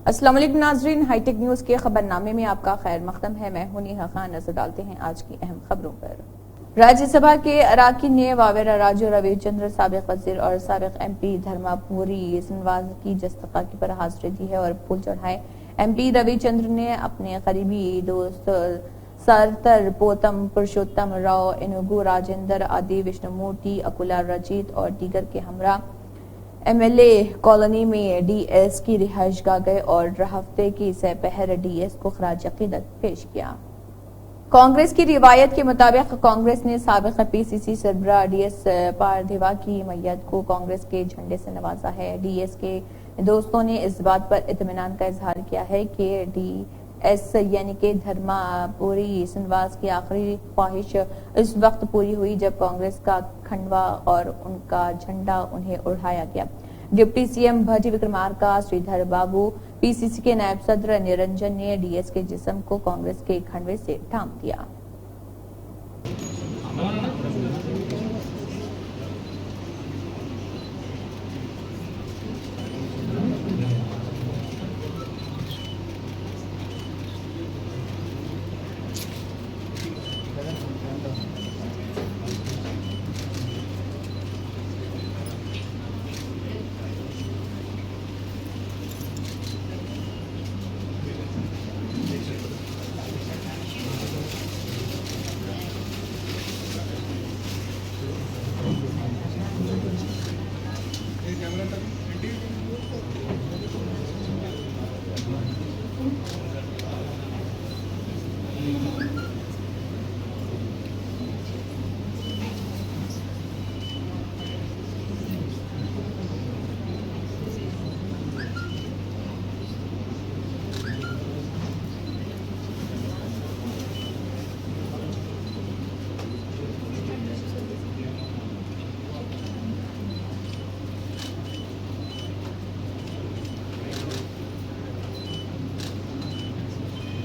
अस्सलाम वालेकुम नाज़रीन, हाईटेक न्यूज़ के खबरनामे में आपका खैर मकदम है। मैं हूं नेहा खान। नजर डालते हैं आज की अहम खबरों पर। राज्यसभा के अराकीन ने वावेरा राजू, रविचंद्र, साबिक वजीर और साबिक MP धर्मापुरी सिनवाज की दस्तखत पर हाजिरी दी है और फूल चढ़ाए। MP रविचंद्र ने अपने करीबी दोस्त सरतर पोतम पुरुषोत्तम राव, इनुगु राजेंद्र, आदि विष्णुमूर्ति, अकुला रजीत और दीगर के हमरा MLA कॉलोनी में DS की रिहाइशगाह गए और हफ्ते की सपहर DS को खराज अकीदत पेश किया। कांग्रेस की रिवायत के मुताबिक कांग्रेस ने साबिक PCC सरबराह DS पारदेवा की मैयत को कांग्रेस के झंडे से नवाजा है। DS के दोस्तों ने इस बात पर इत्मीनान का इजहार किया है कि DS यानी कि धर्मापुरी सिनवाज की आखिरी ख्वाहिश इस वक्त पूरी हुई जब कांग्रेस का खंडवा और उनका झंडा उन्हें उड़ाया गया। डिप्टी CM भट्टी विक्रमार्का, श्रीधर बाबू, PCC के नायब सदर निरंजन ने DS के जिस्म को कांग्रेस के खंडवे से ढांप दिया।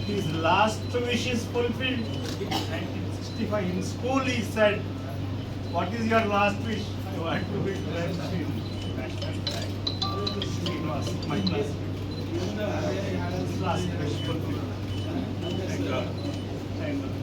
His last wish is fulfilled. In 1965 in school he said, "What is your last wish?" "I want to be drenched in national flag." He was my classmate. His last wish fulfilled. Thank God. Thank God.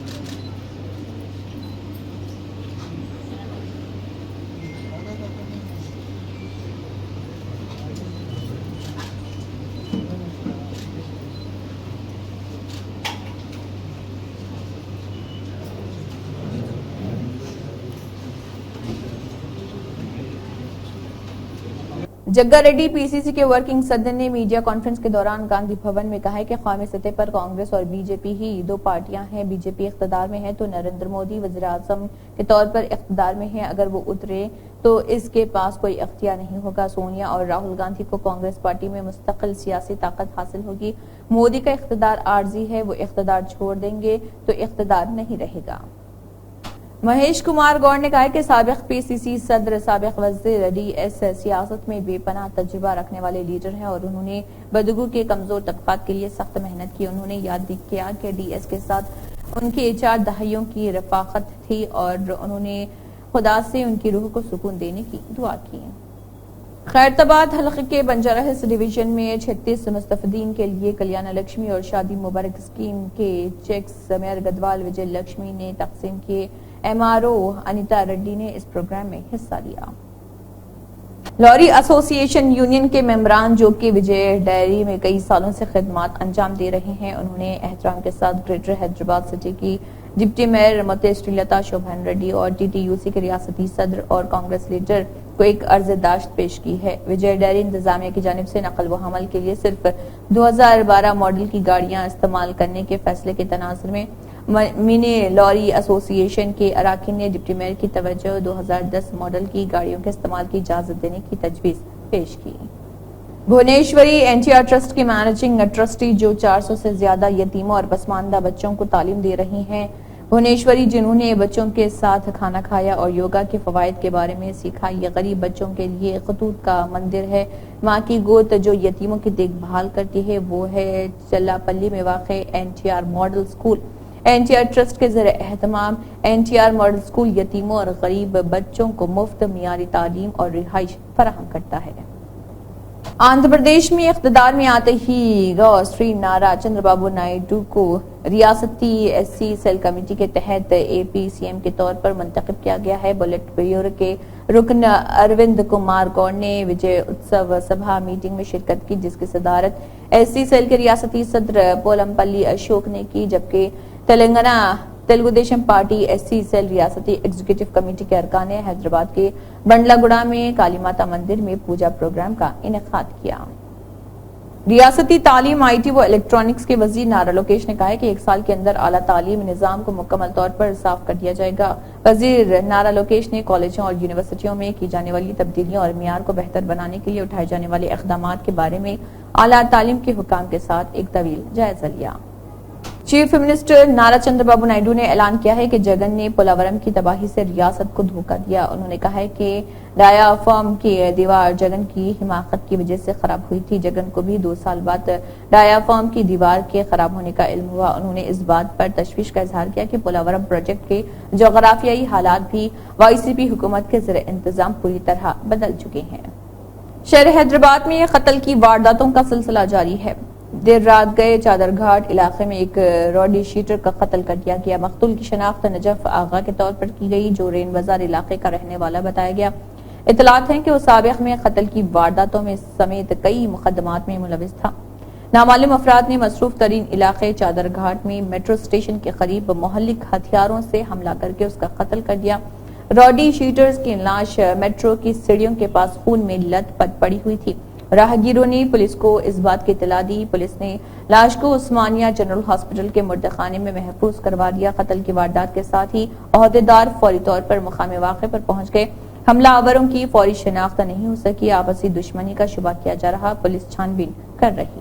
Jagga Reddy PCC के working सदर ने media conference के दौरान गांधी भवन में कहा है कि कौमी सतह पर कांग्रेस और BJP ही दो पार्टियां हैं। BJP इख्तिदार में है तो नरेंद्र मोदी वज़ीर आज़म के तौर पर इख्तिदार में है। अगर वो उतरे तो इसके पास कोई इख्तियार नहीं होगा। सोनिया और राहुल गांधी को कांग्रेस पार्टी में मुस्तकिल सियासी ताकत हासिल होगी। मोदी का इख्तिदार आर्जी है, वो इख्तिदार छोड़ देंगे तो इख्तिदार नहीं रहेगा। महेश कुमार गौड़ ने कहा कि साबिक PCC सदर, साबिक वज़ीर DS सियासत में बेपनाह तजुर्बा रखने वाले लीडर हैं और उन्होंने बदगू के कमजोर तबकात के लिए सख्त मेहनत की। उन्होंने याद किया कि DS के साथ उनकी 4 दहाइयों की रफाकत थी और उन्होंने खुदा से उनकी रूह को सुकून देने की दुआ की। खैरताबाद हल्के के बंजारा हिल्स डिवीजन में 36 मुस्तफदीन के लिए कल्याण लक्ष्मी और शादी मुबारक स्कीम के चेक्स मेयर गदवाल विजय लक्ष्मी ने तकसीम किए। MRO अनिता रेड्डी ने इस प्रोग्राम में हिस्सा लिया। लॉरी एसोसिएशन यूनियन के मेंबरान जो कि विजय डेयरी में कई सालों से खिदमात अंजाम दे रहे हैं, उन्होंने एहतराम के साथ ग्रेटर हैदराबाद सिटी की डिप्टी मेयर मते श्रीलता शोभन रेड्डी और TTUC के रियासती सदर और कांग्रेस लीडर को एक अर्ज़दाश्त पेश की है। विजय डेयरी इंतजामिया की जानिब से नकल व हमल के लिए सिर्फ 2012 मॉडल की गाड़ियां इस्तेमाल करने के फैसले के तनाजुर में मिनी लॉरी एसोसिएशन के अराकीन ने डिप्टी मेयर की तवज्जो 2010 मॉडल की गाड़ियों के इस्तेमाल की इजाजत देने की तजवीज पेश की। भुवनेश्वरी NTR ट्रस्ट की मैनेजिंग ट्रस्टी जो 400 से ज्यादा यतीमों और पसमानदा बच्चों को तालीम दे रही हैं। भुवनेश्वरी जिन्होंने बच्चों के साथ खाना खाया और योगा के फवायद के बारे में सीखा। ये गरीब बच्चों के लिए खतूत का मंदिर है। माँ की गोद जो यतीमों की देखभाल करती है वो है चल्लापल्ली में वाक़ NTR model school. NTR trust के ज़रिए एहतमाम NTR मॉडल स्कूल यतीमों और गरीब बच्चों को मुफ्त मियारी तालीम और रिहाइश फराहम करता है। आंध्र प्रदेश में इख्तिदार में आते ही गौ श्री नारा चंद्रबाबू नायडू को रियासती एससी सेल कमेटी के तहत एपी सीएम के तौर पर मुंतखब किया गया है। बुलेट ब्यूरो के रुकन अरविंद कुमार गौड़ ने विजय उत्सव सभा मीटिंग में शिरकत की, जिसकी सदारत एससी सेल के रियासती सदर पोलमपल्ली अशोक ने की, जबकि Telangana Telugu Desam party SC cell रियासती एग्जीक्यूटिव कमेटी के अरकान ने हैदराबाद के बंडलागुड़ा में काली माता मंदिर में पूजा प्रोग्राम का इनेकाद किया। रियासती तालीम, आईटी व इलेक्ट्रॉनिक्स के वजीर नारा लोकेश ने कहा है कि 1 साल के अंदर आला तालीम निजाम को मुकम्मल तौर पर साफ कर दिया जाएगा। वजीर नारा लोकेश ने कॉलेजों और यूनिवर्सिटियों में की जाने वाली तब्दीलियों और मियार को बेहतर बनाने के लिए उठाए जाने वाले इकदाम के बारे में आला तालीम के हुकाम के साथ एक तवील जायजा लिया। चीफ मिनिस्टर नारा चंद्रबाबू नायडू ने ऐलान किया है कि जगन ने पोलावरम की तबाही से रियासत को धोखा दिया। उन्होंने कहा है कि डायाफ्राम की दीवार जगन की हिमाकत की वजह से खराब हुई थी। जगन को भी 2 साल बाद डायाफ्राम की दीवार के खराब होने का इल्म हुआ। उन्होंने इस बात पर तशवीश का इजहार किया कि पोलावरम प्रोजेक्ट के जोग्राफियाई हालात भी वाईसीपी हुकूमत के ज़रिए इंतजाम पूरी तरह बदल चुके हैं। शहर हैदराबाद में कत्ल की वारदातों का सिलसिला जारी है। देर रात गए चादरघाट इलाके में एक रॉडी शीटर का कत्ल कर दिया गया। मकतूल की शनाख्त नजफ आगा के तौर पर की गई, जो रेन बाजार इलाके का रहने वाला बताया गया। इतलात है कि वो साबिक में कत्ल की वारदातों में समेत कई मुकदमात में मुलविस था। नामालूम अफराद ने मसरूफ तरीन इलाके चादरघाट में मेट्रो स्टेशन के करीब मोहल्लिक हथियारों से हमला करके उसका कत्ल कर दिया। रॉडी शीटर्स की लाश मेट्रो की सीढ़ियों के पास खून में लथपथ पड़ी हुई थी। राहगीरों ने पुलिस को इस बात की इत्तला दी। पुलिस ने लाश को उस्मानिया जनरल हॉस्पिटल के मुर्दखाने में महफूज करवा दिया। कत्ल की वारदात के साथ ही अहदेदार फौरी तौर पर मुकाम वाक़े पर पहुंच गए। हमलावरों की फौरी शनाख्त नहीं हो सकी। आपसी दुश्मनी का शुबा किया जा रहा। पुलिस छानबीन कर रही।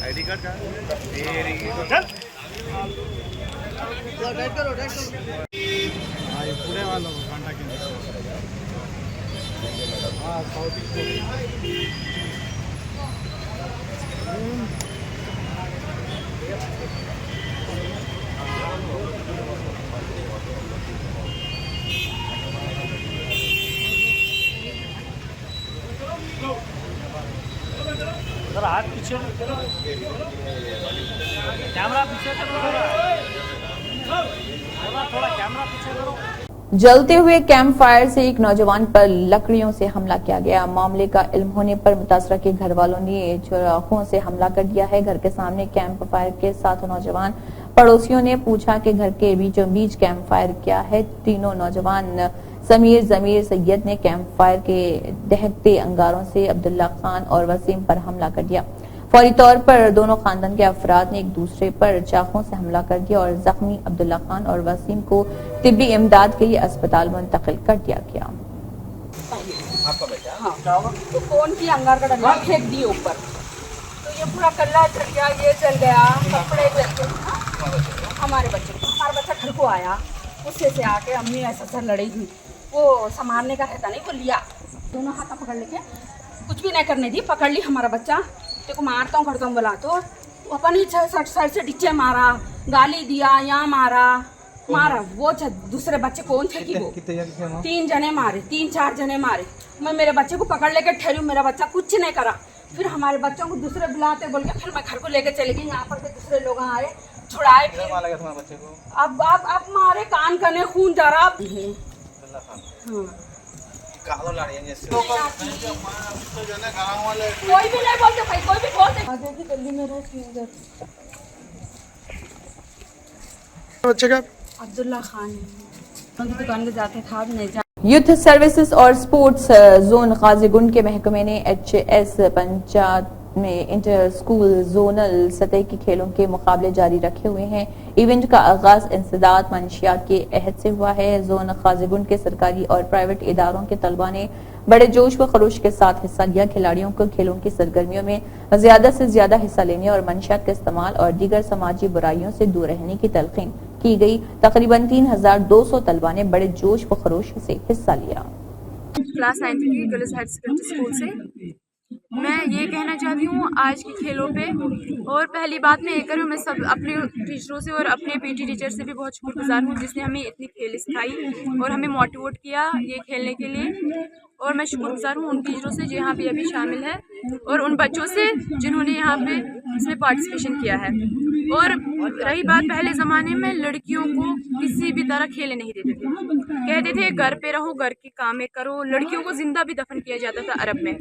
आईडी कार्ड का पुणे वालों को कांटेक्ट हाथ पीछे कैमरा पीछे थोड़ा कैमरा पीछे करो। जलते हुए कैंप फायर से एक नौजवान पर लकड़ियों से हमला किया गया। मामले का इल्म होने पर मुतासरा के घर वालों ने चौराहों से हमला कर दिया है। घर के सामने कैंप फायर के साथ नौजवान पड़ोसियों ने पूछा कि घर के बीचों बीच कैंप फायर क्या है। तीनों नौजवान समीर जमीर सैयद ने कैंप फायर के दहकते अंगारों से अब्दुल्ला खान और वसीम पर हमला कर दिया। फौरी तौर पर दोनों खानदान के अफराद ने एक दूसरे पर चाकू से हमला कर दिया और जख्मी अब्दुल्ला खान और वसीम को तिब्बी इमदाद के लिए अस्पताल मुंतकिल कर दिया गया। हाँ, तो फोन की अंगार का डंडा फेंक दिए ऊपर, तो ये पूरा कल्ला जल गया, ये जल गया, कपड़े जल गए। हमारा बच्चा घर को आया, उससे से आके अम्मी ऐसा लड़ी हुई, वो संभालने का रहता नहीं, वो लिया दोनों हाथ पकड़ लेके कुछ भी नहीं करने दी, पकड़ ली हमारा बच्चा। देखो मारता हूँ करता हूँ बोला तो अपन ही 60 से डीचे मारा, गाली दिया, यहाँ मारा। वो दूसरे बच्चे कौन थे कि वो 3 जने मारे, 3-4 जने मारे। मैं मेरे बच्चे को पकड़ लेके ठहरी, मेरा बच्चा कुछ नहीं करा। फिर हमारे बच्चों को दूसरे बुलाते बोल के फिर मैं घर को लेके चली गई। यहाँ पर से दूसरे लोग आए, छुड़ाए। फिर अब मारे, कान कने खून जा रहा। कोई भी नहीं बोलते भाई, कोई भी बोलते। आगे की गली में रह बच्चे का अब्दुल्ला खान उनकी दुकान पे जाते था, अब नहीं जा। यूथ सर्विसेज और स्पोर्ट्स जोन गाजीगुंड के महकमे ने एचएस पंचायत में इंटर स्कूल जोनल सतह के खेलों के मुकाबले जारी रखे हुए हैं। इवेंट का आगाज इंसदाद मंशियात के अहद से हुआ है। जोन खाजिगुंड के सरकारी और प्राइवेट इदारों के तलबा ने बड़े जोश व खरोश के साथ हिस्सा लिया। खिलाड़ियों को खेलों की सरगर्मियों में ज्यादा से ज्यादा हिस्सा लेने और मंशियात का इस्तेमाल और दीगर समाजी बुराइयों से दूर रहने की तलकीन की गई। तकरीबन 3200 तलबा ने बड़े जोश व खरोश से हिस्सा लिया। क्लास 9 की गर्ल्स हायर सेकेंडरी स्कूल से मैं ये कहना चाहती हूँ आज के खेलों पे, और पहली बात मैं ये करूँ, मैं सब अपने टीचरों से और अपने पीटी टीचर से भी बहुत शुक्रगुजार हूँ जिसने हमें इतनी खेल सिखाई और हमें मोटिवेट किया ये खेलने के लिए। और मैं शुक्रगुजार हूँ उन टीचरों से जो यहाँ पे अभी शामिल है और उन बच्चों से जिन्होंने यहाँ पे इसमें पार्टिसिपेशन किया है। और रही बात पहले ज़माने में लड़कियों को किसी भी तरह खेलने नहीं देते थे, कहते थे घर पे रहो, घर के कामें करो। लड़कियों को जिंदा भी दफन किया जाता था अरब में।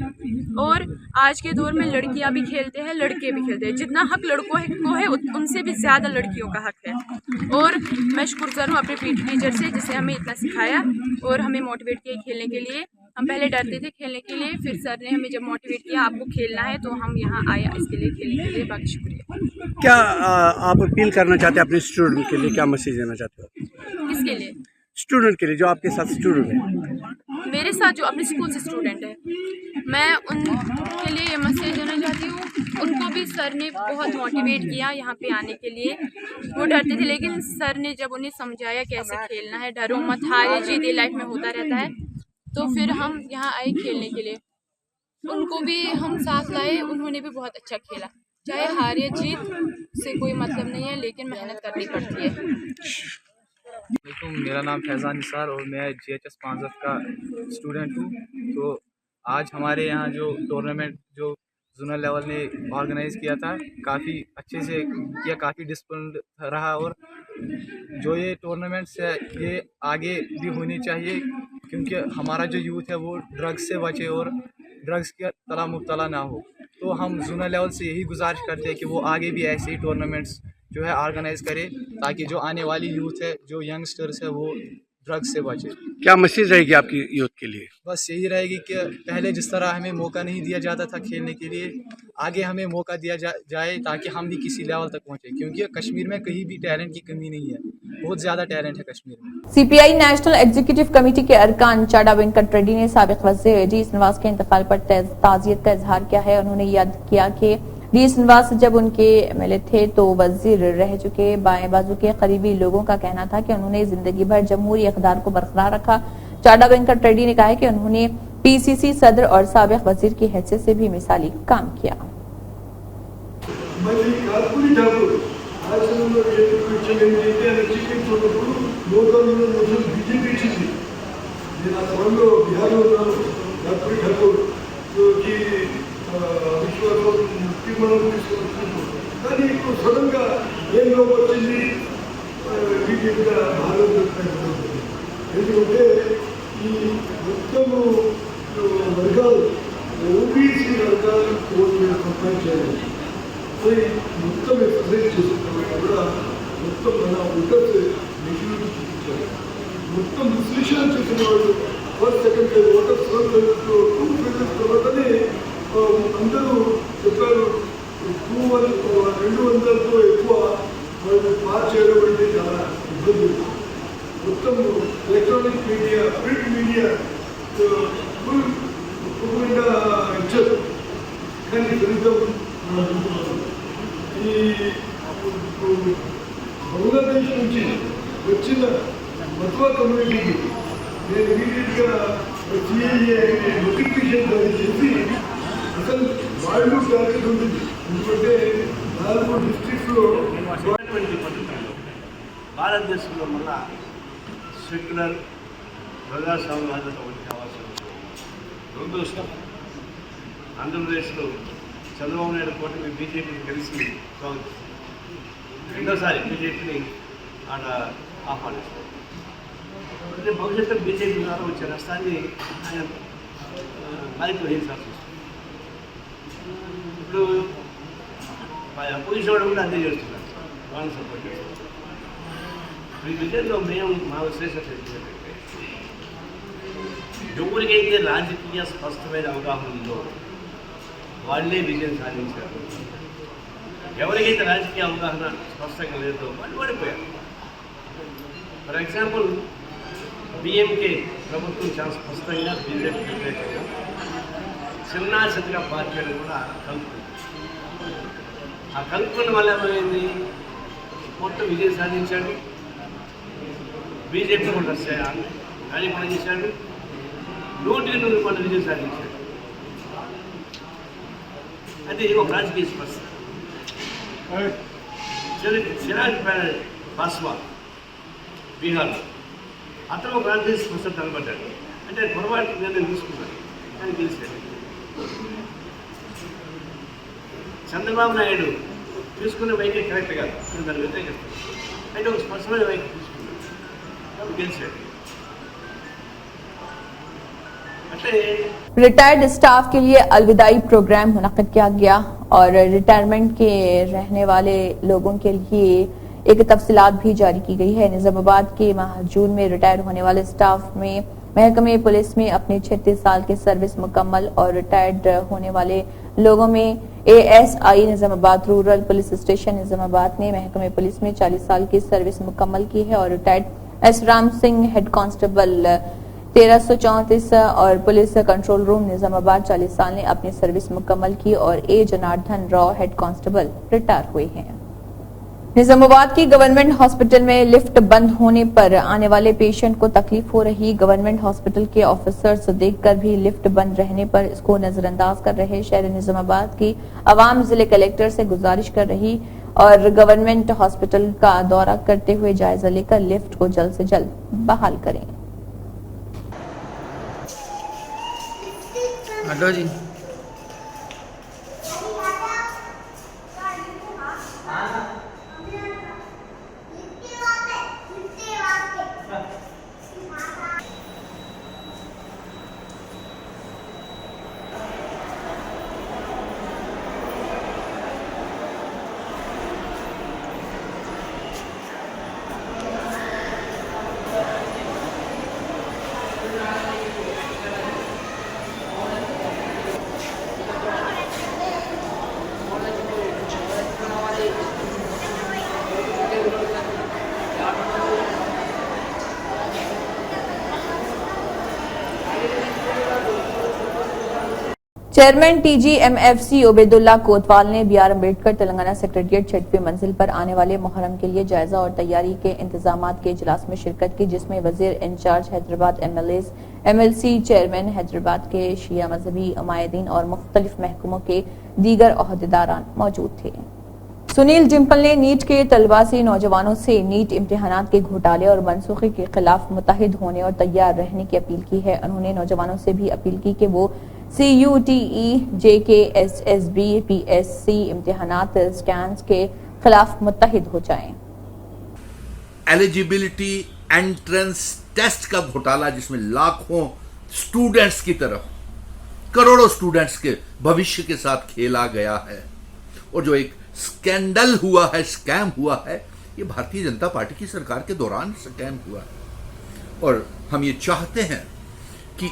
और आज के दौर में लड़कियां भी खेलते हैं, लड़के भी खेलते हैं। जितना हक लड़कों को है उनसे भी ज़्यादा लड़कियों का हक है। और मैं शुक्रगुजार हूँ अपने पीटी टीचर से जिसने हमें इतना सिखाया और हमें मोटिवेट किया खेलने के लिए। हम पहले डरते थे खेलने के लिए, फिर सर ने हमें जब मोटिवेट किया आपको खेलना है तो हम यहाँ आए इसके लिए खेलने के लिए। बाकी शुक्रिया। क्या आप अपील करना चाहते हैं अपने स्टूडेंट के लिए, क्या मैसेज देना चाहते हो? किसके लिए? स्टूडेंट के लिए जो आपके साथ स्टूडेंट है, मेरे साथ जो अपने स्कूल से स्टूडेंट है, मैं उनके लिए ये मैसेज देना चाहती हूँ। उनको भी सर ने बहुत मोटिवेट किया यहाँ पे आने के लिए। वो डरते थे लेकिन सर ने जब उन्हें समझाया कैसे खेलना है, डरो मत, हार जीत लाइफ में होता रहता है, तो फिर हम यहाँ आए खेलने के लिए। उनको भी हम साथ लाए, उन्होंने भी बहुत अच्छा खेला। चाहे हार या जीत से कोई मतलब नहीं है, लेकिन मेहनत करनी पड़ती है। मेरा नाम फैज़ान निसार और मैं GHS पांचत का स्टूडेंट हूँ। तो आज हमारे यहाँ जो टूर्नामेंट जो जोनल लेवल ने ऑर्गेनाइज़ किया था, काफ़ी अच्छे से किया, काफ़ी डिसिप्लिन रहा। और जो ये टूर्नामेंट्स है ये आगे भी होनी चाहिए क्योंकि हमारा जो यूथ है वो ड्रग्स से बचे और ड्रग्स के तला मुब्तला ना हो। तो हम जोनल लेवल से यही गुजारिश करते हैं कि वो आगे भी ऐसे ही टूर्नामेंट्स जो है ऑर्गेनाइज़ करे ताकि जो आने वाली यूथ है, जो यंगस्टर्स है, वो ड्रग्स से बचे। क्या मैसेज रहेगी आपकी यूथ के लिए? बस यही रहेगी कि पहले जिस तरह हमें मौका नहीं दिया जाता था खेलने के लिए, आगे हमें मौका दिया जाए ताकि हम भी किसी लेवल तक पहुँचे, क्योंकि कश्मीर में कहीं भी टैलेंट की कमी नहीं है, बहुत ज़्यादा टैलेंट है कश्मीर में। CPI नेशनल एग्जीक्यूटिव कमेटी के अरकान चाडा वेंकट रेड्डी ने साबिक वज़ीर डी श्रीनिवास के इंतकाल पर ताज़ियत का इजहार किया है। उन्होंने याद किया कि डी श्रीनिवास जब उनके MLA थे तो वजीर रह चुके बाएं बाजू के करीबी लोगों का कहना था कि उन्होंने जिंदगी भर जमहूरी इक़्तिदार को बरकरार रखा। चाडा वेंकट रेड्डी ने कहा है कि उन्होंने PCC सदर और साबिक वजीर की हैसियत से भी मिसाली काम किया। కానీ ఇప్పుడు సడన్గా ఏం లోపు వచ్చింది బీజేపీగా ఎందుకంటే ఈ మొత్తము వర్గాలు OBC వర్గాలు ఓటు కంపేర్ చేయాలి. మరి మొత్తం ఎక్సర్సైజ్ చేస్తున్నా కూడా మొత్తం మన ఓటర్స్ మెచ్యూరిటీ చూపించాలి. మొత్తం విశ్లేషణ చేసిన వాళ్ళు ఫస్ట్ సెకండ్ ఓటర్స్ తర్వాతనే అందరూ చెప్పారు 200తో ఎక్కువ వాళ్ళు పాస్ చేయడం అంటే చాలా ఇబ్బంది. మొత్తం ఎలక్ట్రానిక్ మీడియా, ప్రింట్ మీడియా తప్పకుండా ఇచ్చారు, కానీ ఫలితం ఈ బంగ్లాదేశ్ నుంచి వచ్చిన మత్వా కమ్యూనిటీకి నేను ఇమీడియట్గా CAA నోటిఫికేషన్ జారీ చేసి అసలు వాళ్ళు టార్గెట్ ఉంటుంది. ఎందుకంటే 4 డిస్ట్రిక్ట్స్లో భారతదేశంలో మళ్ళా సెక్యులర్ ప్రజాస్వామ్యవాదత వచ్చే అవసరం. దురదృష్టం ఆంధ్రప్రదేశ్లో చంద్రబాబు నాయుడు కూటమి బీజేపీని కలిసి రెండోసారి బీజేపీని ఆడ ఆహ్వానిస్తారు. అంటే భవిష్యత్తులో బీజేపీ ద్వారా వచ్చే నష్టాన్ని ఆయన బాధ్యత వహించాల్సి వస్తుంది. ఇప్పుడు అపోజిషన్ కూడా అంతే చేస్తున్నారు, వాళ్ళని సపోర్ట్ చేస్తున్నారు. ఈ విషయంలో మేము మా విశ్లేషణ ఏంటంటే ఎవరికైతే రాజకీయ స్పష్టమైన అవగాహన ఉందో వాళ్ళే విజయం సాధించారు. ఎవరికైతే రాజకీయ అవగాహన స్పష్టంగా లేదో వాళ్ళు ఓడిపోయారు. ఫర్ ఎగ్జాంపుల్ డిఎంకే ప్రభుత్వం చాలా స్పష్టంగా బీజేపీ వ్యతిరేకంగా చిన్న చిన్నగా పార్టీలు కూడా కలుపుకుంది. ఆ కలుపుకున్న వల్ల ఏమైంది, మొత్తం విజయం సాధించాడు. బీజేపీ కూడా ఆయన కూడా చేశాడు, 100% విజయం సాధించాడు. అది ఒక రాజకీయ స్పష్టత. చిరాగ్ పాస్వాన్ బీహార్లో అతను ఒక రాజకీయ స్పష్టత నిలబడ్డాడు. అంటే పొరపాటు నిర్ణయం తీసుకున్నాడు, కానీ గెలిచాడు. చంద్రబాబు నాయుడు తీసుకున్న వైఖరి కరెక్ట్ కాదు, దాన్ని వ్యతిరేకిస్తాడు. అయితే ఒక స్పష్టమైన వైఖరి తీసుకున్నాడు, గెలిచాడు. रिटायर्ड स्टाफ के लिए अलविदाई प्रोग्राम मुनक्किद किया गया और रिटायरमेंट के रहने वाले लोगों के लिए एक तफसीलात भी जारी की गई है। निजामाबाद के माह जून में रिटायर होने वाले स्टाफ में महकमे पुलिस में अपने 36 साल की सर्विस मुकम्मल और रिटायर्ड होने वाले लोगों में ASI Nizamabad rural police station Nizamabad ने महकमे पुलिस में 40 साल की सर्विस मुकम्मल की है और retired S Ram Singh head constable 1334 और पुलिस कंट्रोल रूम निजामाबाद 40 साल ने अपनी सर्विस मुकम्मल की और A Janardan Rao head constable retire हुए हैं। निजामाबाद की गवर्नमेंट हॉस्पिटल में लिफ्ट बंद होने पर आने वाले पेशेंट को तकलीफ हो रही। गवर्नमेंट हॉस्पिटल के ऑफिसर्स देखकर भी लिफ्ट बंद रहने पर इसको नजरअंदाज कर रहे। शहर निजामाबाद की आवाम जिले कलेक्टर से गुजारिश कर रही और गवर्नमेंट हॉस्पिटल का दौरा करते हुए जायजा लेकर लिफ्ट को जल्द से जल्द बहाल करें। हेलो जी, चेयरमैन TGMFC ओबेदुल्ला कोतवाल ने BR अम्बेडकर तेलंगाना सेक्रेटेरिएट 6वीं मंजिल पर आने वाले मुहर्रम के लिए जायजा और तैयारी के इंतजामात के इजलास में शिरकत की, जिसमें वजीर incharge Hyderabad MLAs, MLC chairman Hyderabad के शिया मजहबी उमायदीन और मुख्तलिफ महकमों के दीगर ओहदेदारान मौजूद थे। सुनील डिम्पल ने नीट के तलबा से नौजवानों से नीट इम्तिहानात के घोटाले और मनसूखी के खिलाफ मुत्तहिद होने और तैयार रहने की अपील की है। उन्होंने नौजवानों से भी अपील की कि वो CUTE, JKSSB, PSC इम्तिहानात स्कैंस के खिलाफ मुत्तहिद हो जाएं। एलिजिबिलिटी एंट्रेंस टेस्ट का घोटाला, जिसमें लाखों स्टूडेंट्स की तरफ करोड़ों स्टूडेंट्स के भविष्य के साथ खेला गया है और जो एक स्कैंडल हुआ है, स्कैम हुआ है, ये भारतीय जनता पार्टी की सरकार के दौरान स्कैम हुआ है। और हम ये चाहते हैं कि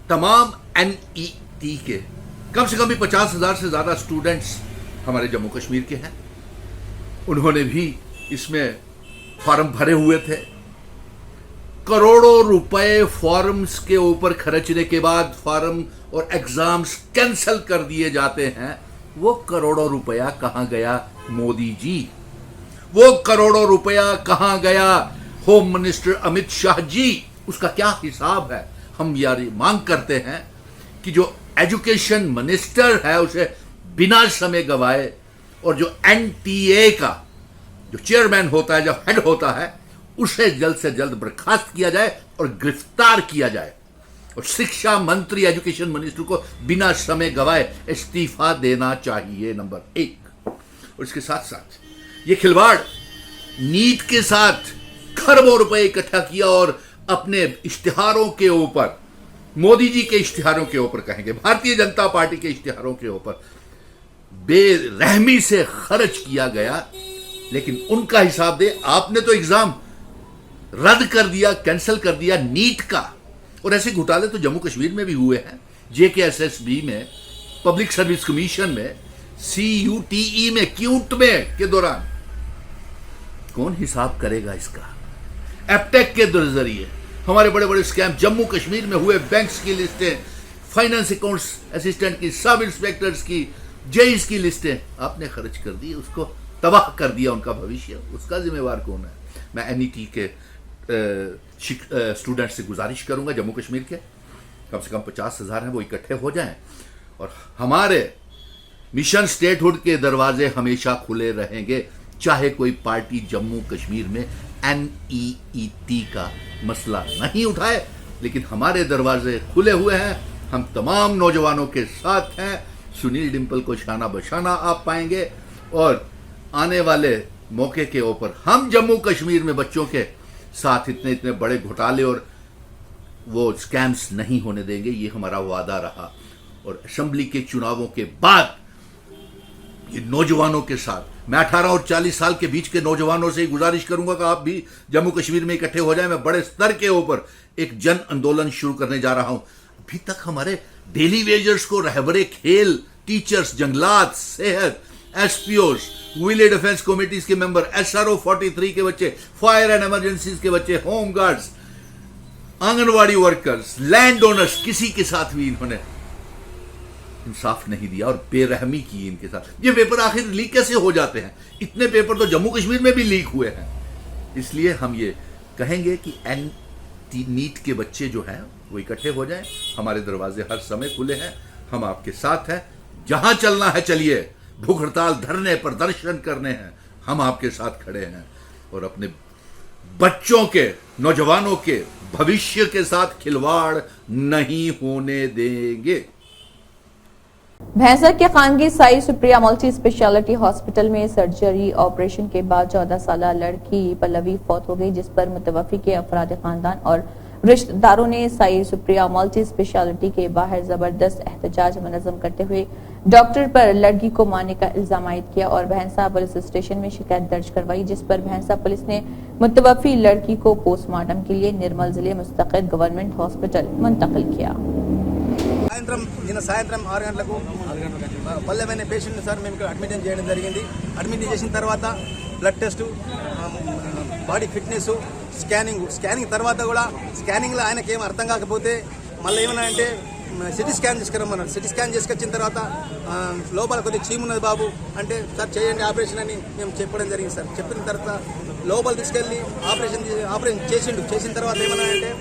तमाम NET के कम से कम भी 50,000 से ज्यादा स्टूडेंट्स हमारे जम्मू कश्मीर के हैं, उन्होंने भी इसमें फॉर्म भरे हुए थे। करोड़ों रुपए फॉर्म्स के ऊपर खर्चने के बाद फॉर्म और एग्जाम्स कैंसिल कर दिए जाते हैं। वो करोड़ों रुपया कहां गया मोदी जी? वो करोड़ों रुपया कहां गया होम मिनिस्टर अमित शाह जी? उसका क्या हिसाब है? हम यार मांग करते हैं कि जो एजुकेशन मिनिस्टर है उसे बिना समय गवाए और जो NTA का जो चेयरमैन होता है, जो हेड होता है, उसे जल्द से जल्द बर्खास्त किया जाए और गिरफ्तार किया जाए और शिक्षा मंत्री एजुकेशन मिनिस्टर को बिना समय गवाए इस्तीफा देना चाहिए, नंबर 1। और इसके साथ साथ ये खिलवाड़ नीट के साथ खरबों रुपए इकट्ठा किया और अपने इश्तिहारों के ऊपर, मोदी जी के इश्तिहारों के ऊपर कहेंगे, भारतीय जनता पार्टी के इश्तिहारों के ऊपर बेरहमी से खर्च किया गया। लेकिन उनका हिसाब दे, आपने तो एग्जाम रद्द कर दिया, कैंसिल कर दिया नीट का। और ऐसे घोटाले तो जम्मू कश्मीर में भी हुए हैं। JKSSB में पब्लिक सर्विस कमीशन में CUTE में क्यूट में के दौरान कौन हिसाब करेगा इसका? एपटेक के जरिए हमारे बड़े बड़े स्कैम जम्मू कश्मीर में हुए, बैंक्स की लिस्टें, फाइनेंस अकाउंट्स असिस्टेंट की, सब इंस्पेक्टर्स की, जेईस की लिस्टें आपने खर्च कर दी, उसको तबाह कर दिया उनका भविष्य। उसका जिम्मेवार कौन है? मैं NET के स्टूडेंट से गुजारिश करूंगा, जम्मू कश्मीर के कम से कम 50,000 हैं, वो इकट्ठे हो जाएं और हमारे मिशन स्टेटहुड के दरवाजे हमेशा खुले रहेंगे, चाहे कोई पार्टी जम्मू कश्मीर में NEET का मसला नहीं उठाए, लेकिन हमारे दरवाजे खुले हुए हैं। हम तमाम नौजवानों के साथ हैं। सुनील डिंपल को शाना बशाना आप पाएंगे और आने वाले मौके के ऊपर हम जम्मू कश्मीर में बच्चों के साथ इतने बड़े घोटाले और वो स्कैम्स नहीं होने देंगे, ये हमारा वादा रहा। और असेंबली के चुनावों के बाद ये नौजवानों के साथ, मैं 18 और 40 साल के बीच के नौजवानों से गुजारिश करूंगा कि आप भी जम्मू कश्मीर में इकट्ठे हो जाएं। मैं बड़े स्तर के ऊपर एक जन आंदोलन शुरू करने जा रहा हूं। अभी तक हमारे डेली वेजर्स को रहबरे खेल, टीचर्स, जंगलात, सेहत, SPOs, विलेज डिफेंस कमेटीज के मेंबर, SRO 43 के बच्चे, फायर एंड इमरजेंसीज के बच्चे, home guards, anganwadi workers, land owners, किसी के साथ भी इन्होंने इंसाफ नहीं दिया और बेरहमी की इनके साथ। ये पेपर आखिर लीक कैसे हो जाते हैं? इतने पेपर तो जम्मू कश्मीर में भी लीक हुए हैं। इसलिए हम ये कहेंगे कि NEET के बच्चे जो हैं वो इकट्ठे हो जाएं। हमारे दरवाजे हर समय खुले हैं, हम आपके साथ हैं। जहां चलना है चलिए, भूख हड़ताल, धरने, प्रदर्शन करने हैं, हम आपके साथ खड़े हैं और अपने बच्चों के, नौजवानों के भविष्य के साथ खिलवाड़ नहीं होने देंगे। भैंसा के खानगी Sai Supriya multi speciality hospital में सर्जरी ऑपरेशन के बाद 14 साल लड़की पल्लवी फौत हो गई, जिस पर मुतवफी के अफराद खानदान और रिश्तेदारों ने साई सुप्रिया मल्टी स्पेशलिटी के बाहर जबरदस्त एहतजाज मुनज़्ज़म करते हुए डॉक्टर पर लड़की को मारने का इल्जाम आयद किया और भैंसा पुलिस स्टेशन में शिकायत दर्ज करवाई, जिस पर भैंसा पुलिस ने मुतवफी लड़की को पोस्टमार्टम के लिए निर्मल जिले मुस्तकिल गवर्नमेंट हॉस्पिटल मुंतकिल किया। సాయంత్రం 6 గంటలకు పల్లెమైన పేషెంట్ సార్ మేము ఇక్కడ అడ్మిట్ చేయడం జరిగింది. అడ్మిట్ చేసిన తర్వాత blood test, body fitness, scanning తర్వాత కూడా స్కానింగ్లో ఆయనకి ఏం అర్థం కాకపోతే మళ్ళీ ఏమన్నా అంటే సిటీ స్కాన్ చేసుకురమ్మన్నారు. సిటీ స్కాన్ చేసుకొచ్చిన తర్వాత లోపల కొద్దిగా చీము ఉన్నది బాబు అంటే, సార్ చేయండి ఆపరేషన్ అని మేము చెప్పడం జరిగింది. సార్ చెప్పిన తర్వాత లోపల తీసుకెళ్ళి ఆపరేషన్ చేసిన తర్వాత ఏమన్నా అంటే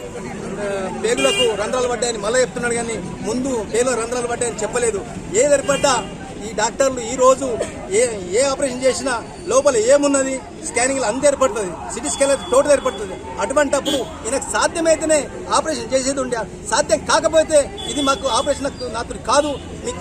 పేగులకు రంధ్రాలు పడ్డాయని మళ్ళీ చెప్తున్నాడు, కానీ ముందు పేగులకు రంధ్రాలు పడ్డాయని చెప్పలేదు. ఏది ఏర్పడ్డా ఈ డాక్టర్లు ఈ రోజు ఏ ఆపరేషన్ చేసినా లోపల ఏమున్నది స్కానింగ్లో అంత ఏర్పడుతుంది, సిటీ స్కాన్ అయితే టోటల్ ఏర్పడుతుంది. అటువంటిప్పుడు ఈయనకు సాధ్యమైతేనే ఆపరేషన్ చేసేది ఉండే, సాధ్యం కాకపోతే ఇది మాకు ఆపరేషన్ నాకు కాదు, మీకు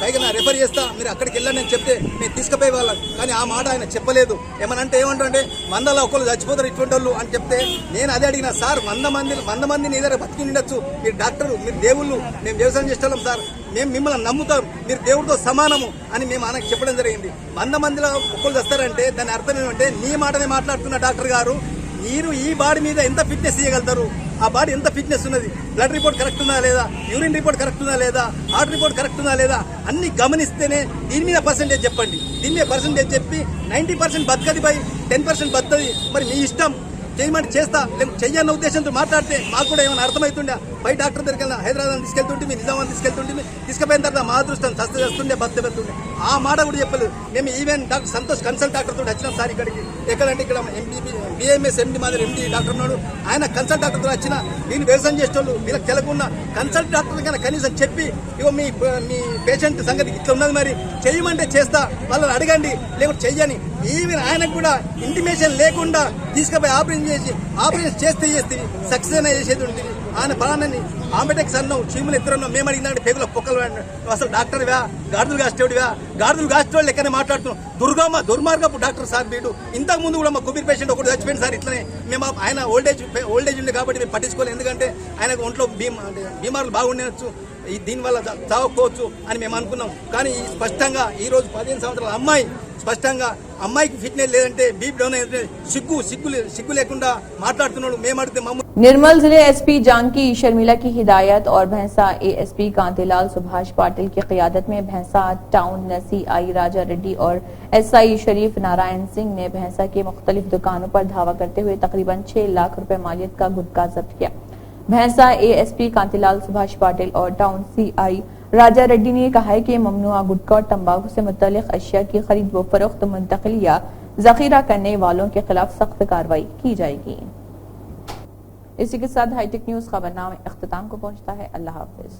పైగా నా రెఫర్ చేస్తా, మీరు అక్కడికి వెళ్ళండి అని చెప్తే నేను తీసుకుపోయే వాళ్ళం. కానీ ఆ మాట ఆయన చెప్పలేదు. ఏమనంటే ఏమంటే 100లో ఒకళ్ళు చచ్చిపోతారు ఇటువంటి వాళ్ళు అని చెప్తే నేను అదే అడిగిన, సార్ 100 మందిని ఏదైనా బతికి ఉండొచ్చు, మీరు డాక్టర్లు, మీరు దేవుళ్ళు, మేము వ్యవసాయం చేస్తాం సార్, మేము మిమ్మల్ని నమ్ముతాం, మీరు దేవుడితో సమానము అని మేము ఆయనకు చెప్పడం జరిగింది. 100 మందిలో ఒకళ్ళు వస్తారంటే దాని అర్థం ఏమంటే నీ మాటనే మాట్లాడుతున్న డాక్టర్ గారు, మీరు ఈ బాడీ మీద ఎంత ఫిట్నెస్ చేయగలుగుతారు, ఆ బాడీ ఎంత ఫిట్నెస్ ఉన్నది, బ్లడ్ రిపోర్ట్ కరెక్ట్ ఉందా లేదా, యూరిన్ రిపోర్ట్ కరెక్ట్ ఉందా లేదా, హార్ట్ రిపోర్ట్ కరెక్ట్ ఉందా లేదా అన్ని గమనిస్తేనే దీని మీద పర్సెంటేజ్ చెప్పండి. దీని మీద పర్సెంటేజ్ చెప్పి 90% బతకది పై 10% బతకది, మరి మీ ఇష్టం, చేయమంటే చేస్తా, చెయ్యన్న ఉద్దేశంతో మాట్లాడితే మాకు కూడా ఏమైనా అర్థమవుతుండే. పై డాక్టర్ దగ్గరికి వెళ్ళిన హైదరాబాద్ తీసుకెళ్తుంటే, నిజామాబాద్ తీసుకెళ్తుంటే, తీసుకుపోయిన తర్వాత మా అదృష్టం సస్త చేస్తుండే, బతక పెడుతుండే. ఆ మాట కూడా చెప్పలేదు. మేము even doctor Santosh consult doctor తోటి వచ్చినాం సార్ ఇక్కడికి. ఎక్కడంటే ఇక్కడ BMS MD మాదిరి MD డాక్టర్ ఉన్నాడు, ఆయన కన్సల్ట్ డాక్టర్ తో వచ్చిన, వీళ్ళు వ్యవసాయం చేసేవాళ్ళు, వీళ్ళకి తెలకుండా కన్సల్ట్ డాక్టర్ కన్నా కనీసం చెప్పి ఇగో మీ పేషెంట్ సంగతి ఇట్లా ఉన్నది, మరి చెయ్యమంటే చేస్తా, వాళ్ళని అడగండి, లేకపోతే చెయ్యని. ఈవెన్ ఆయనకు కూడా ఇంటిమేషన్ లేకుండా తీసుకుపోయి ఆపరేషన్ చేస్తే సక్సెస్ అయినా చేసేది ఉంటుంది. ఆయన ప్రాణాన్ని ఆంబెటెక్స్ అన్నావు, చీములు ఎత్తురన్నావు, మేము అడిగినాడు పేగుల పొక్కలు అసలు డాక్టర్వా, గాడిదలు కాస్టేవుడివా, గాడిదలు కాస్టేవాళ్ళు లెక్కనే మాట్లాడుతున్నాం. దుర్మార్గపు డాక్టర్ సార్ వీడు. ఇంతకు ముందు కూడా మా కోవిడ్ పేషెంట్ ఒకటి చచ్చిపోయింది సార్ ఇట్లనే. మేము ఆయన ఓల్డేజ్ ఉండే కాబట్టి మేము పట్టించుకోలేదు, ఎందుకంటే ఆయనకు ఒంట్లో బీమార్లు బాగుండవచ్చు, దీనివల్ల చావకపోవచ్చు అని మేము అనుకున్నాం. కానీ స్పష్టంగా ఈ రోజు 15 సంవత్సరాల అమ్మాయి స్పష్టంగా అమ్మాయికి ఫిట్నెస్ లేదంటే బీపీ డౌన్ అయితే సిగ్గు లేకుండా మాట్లాడుతున్నాడు. మేము అడిగితే మమ్మల్ని निर्मल जिले एसपी जानकी शर्मिला की हिदायत और भैंसा एएसपी कांतिलाल सुभाष पाटिल की क़ियादत में भैंसा टाउन सीआई राजा रेड्डी और एसआई शरीफ नारायण सिंह ने भैंसा के मुख्तलिफ दुकानों पर धावा करते हुए तकरीबन 6 लाख रुपए मालियत का गुटखा जब्त किया। भैंसा एएसपी कांतिलाल सुभाष पाटिल और टाउन सीआई राजा रेड्डी ने कहा है कि ममनुआ गुटखा और तंबाकू से मुतल्लिक अशिया की खरीद व फरोख्त, मुंतकिल या जखीरा करने वालों के खिलाफ सख्त कार्रवाई की जाएगी। इसी के साथ हाईटेक न्यूज खबरनामा इख्तिताम को पहुंचता है। अल्लाह हाफिज।